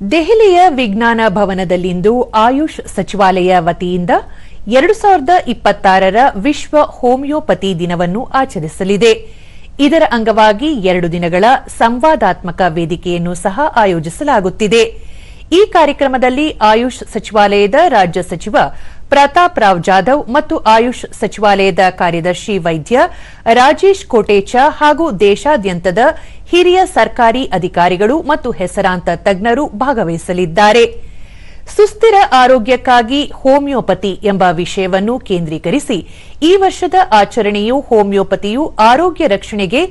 ದೆಹಲಿಯ ವಿಜ್ಞಾನ ಭವನದಲ್ಲಿಂದು ಆಯುಷ್ ಸಚಿವಾಲಯ ವತಿಯಿಂದ 2026ರ ವಿಶ್ವ ಹೋಮಿಯೋಪತಿ ದಿನವನ್ನು ಆಚರಿಸಲಿದೆ. ಇದರ ಅಂಗವಾಗಿ 2 ದಿನಗಳ ಸಂವಾದಾತ್ಮಕ ವೇದಿಕೆಯನ್ನು ಸಹ ಆಯೋಜಿಸಲಾಗುತ್ತಿದೆ. ಈ ಕಾರ್ಯಕ್ರಮದಲ್ಲಿ ಆಯುಷ್ ಸಚಿವಾಲಯದ ರಾಜ್ಯ ಸಚಿವ ಪ್ರತಾಪ್ ರಾವ್ ಜಾಧವ್ ಮತ್ತು ಆಯುಷ್ ಸಚಿವಾಲಯದ ಕಾರ್ಯದರ್ಶಿ ವೈದ್ಯ ರಾಜೇಶ್ ಕೋಟೇಚಾ ಹಾಗೂ ದೇಶಾದ್ಯಂತದ ಹಿರಿಯ ಸರ್ಕಾರಿ ಅಧಿಕಾರಿಗಳು ಮತ್ತು ಹೆಸರಾಂತ ತಜ್ಞರು ಭಾಗವಹಿಸಲಿದ್ದಾರೆ. ಸುಸ್ಥಿರ ಆರೋಗ್ಯಕ್ಕಾಗಿ ಹೋಮಿಯೋಪತಿ ಎಂಬ ವಿಷಯವನ್ನು ಕೇಂದ್ರೀಕರಿಸಿ ಈ ವರ್ಷದ ಆಚರಣೆಯು ಹೋಮಿಯೋಪತಿಯು ಆರೋಗ್ಯ ರಕ್ಷಣೆಗೆ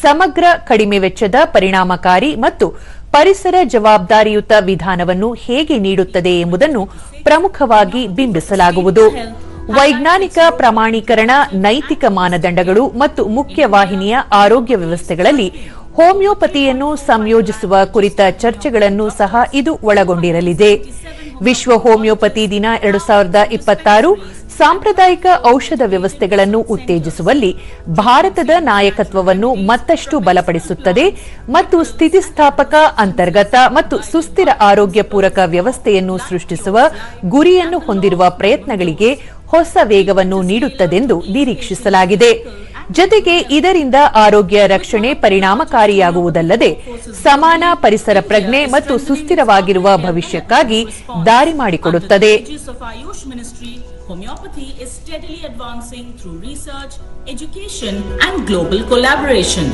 ಸಮಗ್ರ, ಕಡಿಮೆ ವೆಚ್ಚದ, ಪರಿಣಾಮಕಾರಿ ಮತ್ತು ಪರಿಸರ ಜವಾಬ್ದಾರಿಯುತ ವಿಧಾನವನ್ನು ಹೇಗೆ ನೀಡುತ್ತದೆ ಎಂಬುದನ್ನು ಪ್ರಮುಖವಾಗಿ ಬಿಂಬಿಸಲಾಗುವುದು. ವೈಜ್ಞಾನಿಕ ಪ್ರಮಾಣೀಕರಣ, ನೈತಿಕ ಮಾನದಂಡಗಳು ಮತ್ತು ಮುಖ್ಯವಾಹಿನಿಯ ಆರೋಗ್ಯ ವ್ಯವಸ್ಥೆಗಳಲ್ಲಿ ಹೋಮಿಯೋಪತಿಯನ್ನು ಸಂಯೋಜಿಸುವ ಕುರಿತ ಚರ್ಚೆಗಳನ್ನು ಸಹ ಇದು ಒಳಗೊಂಡಿರಲಿದೆ. ವಿಶ್ವ ಹೋಮಿಯೋಪತಿ ದಿನ 2026 ಸಾಂಪ್ರದಾಯಿಕ ಔಷಧ ವ್ಯವಸ್ಥೆಗಳನ್ನು ಉತ್ತೇಜಿಸುವಲ್ಲಿ ಭಾರತದ ನಾಯಕತ್ವವನ್ನು ಮತ್ತಷ್ಟು ಬಲಪಡಿಸುತ್ತದೆ ಮತ್ತು ಸ್ಥಿತಿಸ್ಥಾಪಕ, ಅಂತರ್ಗತ ಮತ್ತು ಸುಸ್ಥಿರ ಆರೋಗ್ಯ ಪೂರಕ ವ್ಯವಸ್ಥೆಯನ್ನು ಸೃಷ್ಟಿಸುವ ಗುರಿಯನ್ನು ಹೊಂದಿರುವ ಪ್ರಯತ್ನಗಳಿಗೆ ಹೊಸ ವೇಗವನ್ನು ನೀಡುತ್ತದೆಂದು ನಿರೀಕ್ಷಿಸಲಾಗಿದೆ. ಜತೆಗೆ ಇದರಿಂದ ಆರೋಗ್ಯ ರಕ್ಷಣೆ ಪರಿಣಾಮಕಾರಿಯಾಗುವುದಲ್ಲದೆ ಸಮಾನ ಪರಿಸರ ಪ್ರಜ್ಞೆ ಮತ್ತು ಸುಸ್ಥಿರವಾಗಿರುವ ಭವಿಷ್ಯಕ್ಕಾಗಿ ದಾರಿ ಮಾಡಿಕೊಡುತ್ತದೆ. Homeopathy is steadily advancing through research, education, and global collaboration.